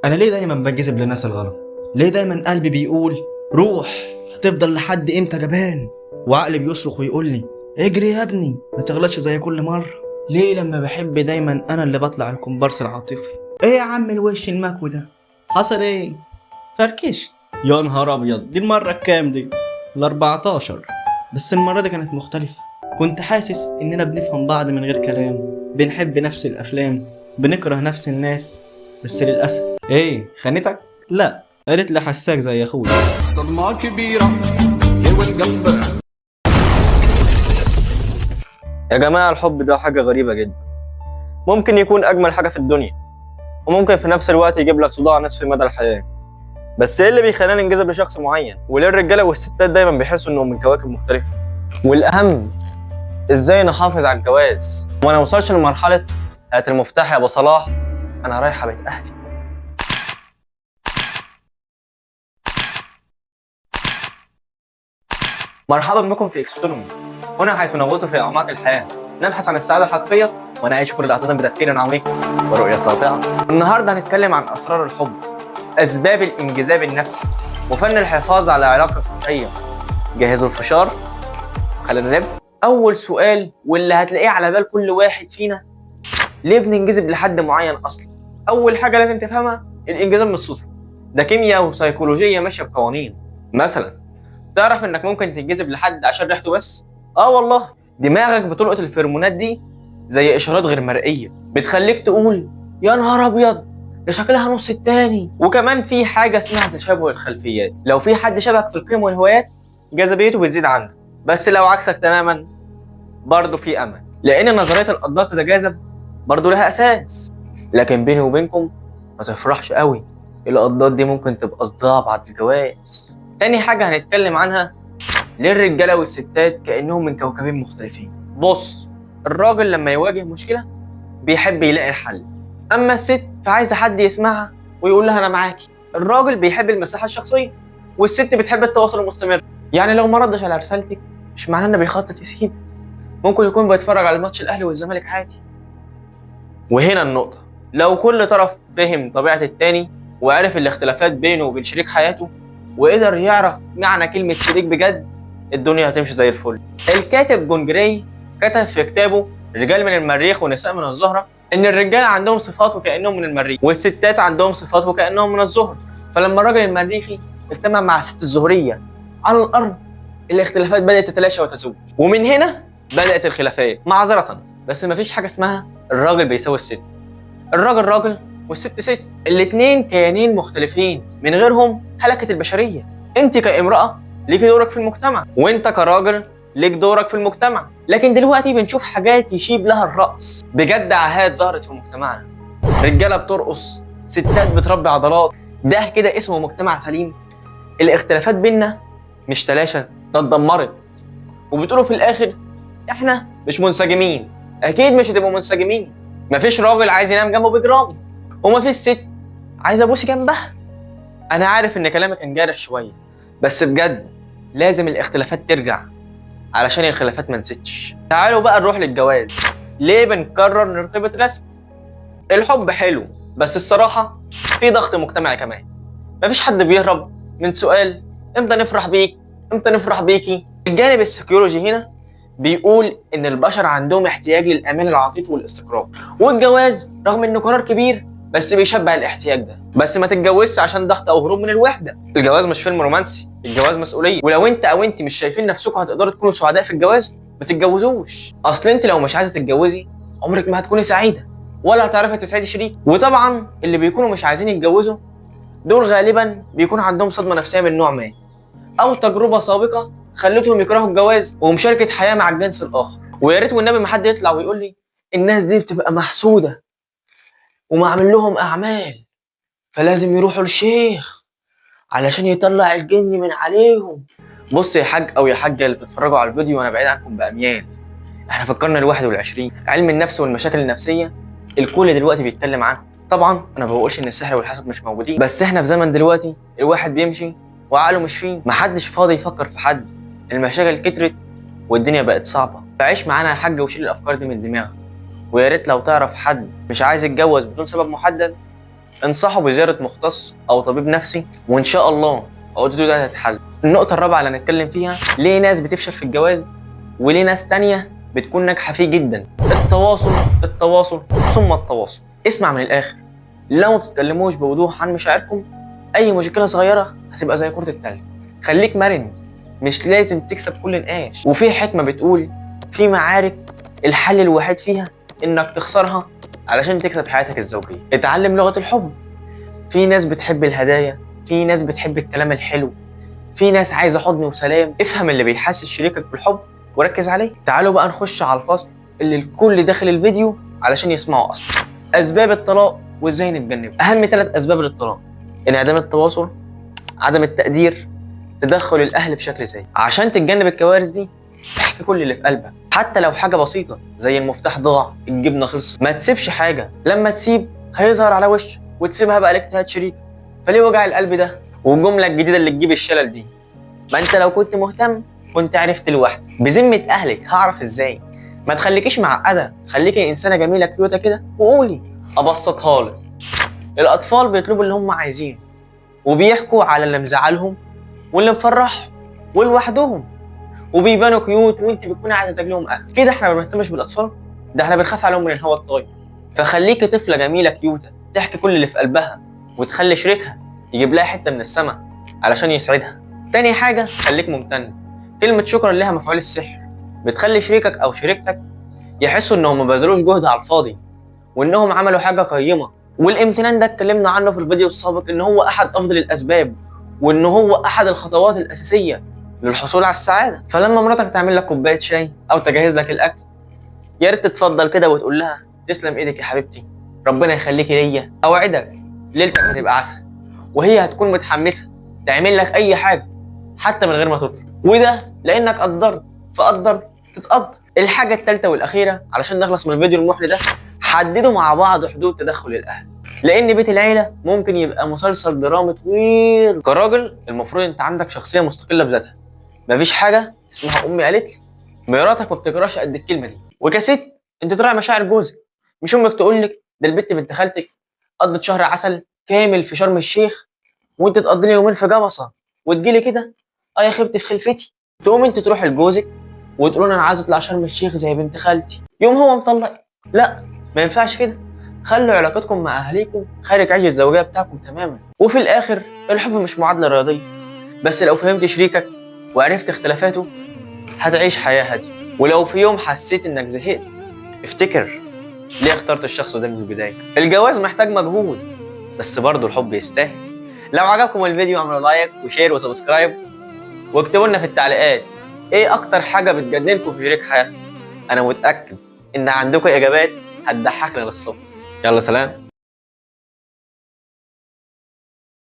انا ليه دايما بنجذب للناس الغلط؟ ليه دايما قلبي بيقول روح، هتفضل لحد امتى جبان؟ وعقلي بيصرخ ويقول لي اجري يا ابني ما تغلطش زي كل مره. ليه لما بحب دايما انا اللي بطلع الكومبارس العاطفي؟ ايه يا عم الوش المكوي ده؟ حصل ايه؟ فركشت. يا نهار ابيض، دي المره الكام دي؟ ال14. بس المره دي كانت مختلفه. كنت حاسس اننا بنفهم بعض من غير كلام، بنحب نفس الافلام، بنكره نفس الناس. بس للاسف ايه، خانتك؟ لا، قالت لي حساك زي اخويا. صدمة كبيرة جوا القلب. يا جماعة، الحب ده حاجة غريبة جدا. ممكن يكون أجمل حاجة في الدنيا، وممكن في نفس الوقت يجيب لك صداع نصفي مدى الحياة. بس إيه اللي بيخلينا ننجذب لشخص معين؟ وليه الرجالة والستات دايما بيحسوا إنهم من كواكب مختلفة؟ والأهم، إزاي نحافظ على الجواز وما نوصلش لمرحلة هات المفتاح يا أبو صلاح أنا رايحة بيت أهلي. مرحبا بكم في إكسونومي، هنا حيث نغوص في أعماق الحياة، نبحث عن السعادة الحقيقية ونعيش كل لحظة بتفكير عميق ورؤية ساطعة. النهارده هنتكلم عن أسرار الحب، أسباب الانجذاب النفسي، وفن الحفاظ على علاقة صحية. جهزوا الفشار وخلينا نبدأ. أول سؤال واللي هتلاقيه على بال كل واحد فينا، ليه بننجذب لحد معين أصلا؟ أول حاجة لازم تفهمها، الانجذاب مش صدفة، ده كيمياء وسيكولوجية ماشية بقوانين. مثلا تعرف إنك ممكن تنجذب لحد عشان ريحته بس؟ والله دماغك بتلقط الفيرمونات دي زي إشارات غير مرئية بتخليك تقول يا نهار أبيض ده شكلها نص التاني. وكمان في حاجة اسمها تشابه الخلفيات، لو في حد شبهك في القيم والهوايات جاذبيته بتزيد عندك، بس لو عكسك تماما برضه في أمل، لأن نظرية الأضداد تتجاذب برضه لها أساس. لكن بيني وبينكم ما تفرحش قوي، الأضداد دي ممكن تبقى صداع بعد الجواز. تاني حاجة هنتكلم عنها، ليه الرجالة والستات كأنهم من كوكبين مختلفين. بص، الراجل لما يواجه مشكلة بيحب يلاقي الحل، اما الست فعايزه حد يسمعها ويقول لها انا معاكي. الراجل بيحب المساحه الشخصيه، والست بتحب التواصل المستمر. يعني لو ما ردش على رسالتك مش معناه انه بيخطط يسيب، ممكن يكون بيتفرج على ماتش الاهلي والزمالك عادي. وهنا النقطه، لو كل طرف فهم طبيعه التاني وعرف الاختلافات بينه وبين شريك حياته وقدر يعرف معنى كلمه شريك بجد، الدنيا هتمشي زي الفل. الكاتب جون جراي كتب في كتابه رجال من المريخ ونساء من الزهره ان الرجال عندهم صفات وكانهم من المريخ، والستات عندهم صفات وكانهم من الزهر. فلما الراجل المريخي اجتمع مع الست الزهريه على الارض، الاختلافات بدات تتلاشى وتزول، ومن هنا بدات الخلافات. معذره، بس مفيش حاجه اسمها الراجل بيساوي الست. الراجل راجل والست ست، الاتنين كيانين مختلفين من غيرهم هلكت البشريه. انت كامراه ليكي دورك في المجتمع، وانت كراجل ليك دورك في المجتمع. لكن دلوقتي بنشوف حاجات يشيب لها الرأس، بجد عاهات ظهرت في مجتمعنا، رجاله بترقص، ستات بتربي عضلات، ده كده اسمه مجتمع سليم؟ الاختلافات بينا مش تلاشى، ده اتدمرت. وبتقولوا في الاخر احنا مش منسجمين. اكيد مش هتبقوا منسجمين، مفيش راجل عايز ينام جنبه بجرام، ومفيش ست عايزه ابوسي جنبها. انا عارف ان كلامي كان جارح شويه، بس بجد لازم الاختلافات ترجع علشان الخلافات ما نسيتش. تعالوا بقى نروح للجواز. ليه بنقرر نرتبط رسمي؟ الحب حلو، بس الصراحة في ضغط مجتمعي كمان. مفيش حد بيهرب من سؤال امتى نفرح بيك؟ امتى نفرح بيكي؟ الجانب السيكولوجي هنا بيقول ان البشر عندهم احتياج للامان العاطفي والاستقرار، والجواز رغم انه قرار كبير بس بيشبع الاحتياج ده. بس ما تتجوزش عشان ضغط او هروب من الوحده، الجواز مش فيلم رومانسي، الجواز مسؤوليه. ولو انت او انت مش شايفين نفسكم هتقدروا تكونوا سعداء في الجواز، ما تتجوزوش. اصل انت لو مش عايزه تتجوزي عمرك ما هتكوني سعيده ولا هتعرفي تسعدي شريك. وطبعا اللي بيكونوا مش عايزين يتجوزوا دول غالبا بيكون عندهم صدمه نفسيه من نوع ما، او تجربه سابقه خلتهم يكرهوا الجواز ومشاركه حياه مع الجنس الاخر. ويا ريت والنبي ما حد يطلع ويقول لي الناس دي بتبقى محسوده ومعمل لهم اعمال فلازم يروحوا للشيخ علشان يطلع الجن من عليهم. بص يا حاج او يا حاجه اللي بتتفرجوا على الفيديو وانا بعيد عنكم باميال، احنا فكرنا ال21. علم النفس والمشاكل النفسيه الكل دلوقتي بيتكلم عنها. طبعا انا ما بقولش ان السحر والحسد مش موجودين، بس احنا في زمن دلوقتي الواحد بيمشي وعقله مش فيه، محدش فاضي يفكر في حد، المشاكل كترت والدنيا بقت صعبه. فعيش معانا يا حاج وشيل الافكار دي من دماغك. ويا ريت لو تعرف حد مش عايز يتجوز بدون سبب محدد انصحوا بزيارة مختص أو طبيب نفسي، وإن شاء الله عقدته ده هتتحل. النقطة الرابعة اللي هنتكلم فيها، ليه ناس بتفشل في الجواز وليه ناس تانية بتكون ناجحة فيه جدا. التواصل التواصل ثم التواصل. اسمع من الآخر، لو ما بتتكلموش بوضوح عن مشاعركم أي مشكلة صغيرة هتبقى زي كرة التلج. خليك مرن، مش لازم تكسب كل النقاش. وفي حكمة بتقول في معارك الحل الوحيد فيها إنك تخسرها علشان تكسب حياتك الزوجية. اتعلم لغة الحب. في ناس بتحب الهدايا، في ناس بتحب الكلام الحلو، في ناس عايزة حضن وسلام. افهم اللي بيحسس شريكك بالحب وركز عليه. تعالوا بقى نخش على الفصل اللي الكل داخل الفيديو علشان يسمعوا أصلا. أسباب الطلاق وإزاي نتجنبها. أهم 3 أسباب للطلاق: انعدام التواصل، عدم التقدير، تدخل الأهل بشكل سيء. عشان تتجنب الكوارث دي احكي كل اللي في قلبك، حتى لو حاجة بسيطة زي المفتاح ضاع، الجبنة خلصت. ما تسيبش حاجة، لما تسيب هيظهر على وشك وتسيبها بقى لاجتهاد شريك. فليه وجع القلب ده؟ والجملة الجديدة اللي تجيب الشلل دي، ما انت لو كنت مهتم كنت عرفت لوحدك. بذمة أهلك هعرف ازاي؟ ما تخليكيش معقدة، خليكي إنسانة جميلة كيوتة كده وقولي. أبسطها لك، الأطفال بيطلبوا اللي هم عايزينه وبيحكوا على اللي مزعلهم واللي مفرحهم ولوحدهم، وبيبانوا كيوت وانت بتكوني عايزه تجيلهم اكل. كده احنا ما بنهتمش بالاطفال، ده احنا بنخاف عليهم من الهوا الطاير. فخليكي طفله جميله كيوته تحكي كل اللي في قلبها وتخلي شريكها يجيب لها حته من السماء علشان يسعدها. تاني حاجه، خليك ممتن. كلمه شكرا لها مفعول السحر، بتخلي شريكك او شريكتك يحسوا انهم ما بذلوش جهد على الفاضي وانهم عملوا حاجه قيمه. والامتنان ده اتكلمنا عنه في الفيديو السابق ان هو احد افضل الاسباب، وان هو احد الخطوات الاساسيه للحصول على السعاده. فلما مراتك تعمل لك كوبايه شاي او تجهز لك الاكل، يا ريت تتفضل كده وتقول لها تسلم ايدك يا حبيبتي، ربنا يخليكي ليا، اوعدك ليلتك هتبقى عسل. وهي هتكون متحمسه تعمل لك اي حاجه حتى من غير ما تطلب، وده لانك قدرت. فقدر تتقدر. الحاجه الثالثه والاخيره علشان نخلص من الفيديو المحرج ده، حددوا مع بعض حدود تدخل الاهل، لان بيت العيله ممكن يبقى مسلسل درامي طويل. كراجل المفروض انت عندك شخصيه مستقله بذاتها، مفيش حاجه اسمها امي قالت لي. مراتك ما بتكرهش قد الكلمه دي. وكست انت تراعي مشاعر جوزك، مش امك تقول لك ده البت بنت خالتك قضت شهر عسل كامل في شرم الشيخ وانت تقضي لي يومين في جمصه وتجيلي كده اه يا خيبتي في خلفتي. تقوم انت تروح لجوزك وتقول انا عايز اطلع شرم الشيخ زي بنت خالتي، يوم هو مطلق. لا، ما ينفعش كده. خلوا علاقتكم مع اهاليكم خارج عيش الزوجيه بتاعكم تماما. وفي الاخر الحب مش معادله رياضيه، بس لو فهمت شريكك وعرفت اختلافاته هتعيش حياه هاديه. ولو في يوم حسيت انك زهقت، افتكر ليه اخترت الشخص ده من البدايه. الجواز محتاج مجهود، بس برضه الحب يستاهل. لو عجبكم الفيديو اعملوا لايك وشير وسبسكرايب، واكتبوا لنا في التعليقات ايه اكتر حاجه بتجننكم في شريك حياتكم. انا متاكد ان عندكم اجابات هتضحكنا للصبح. يلا سلام.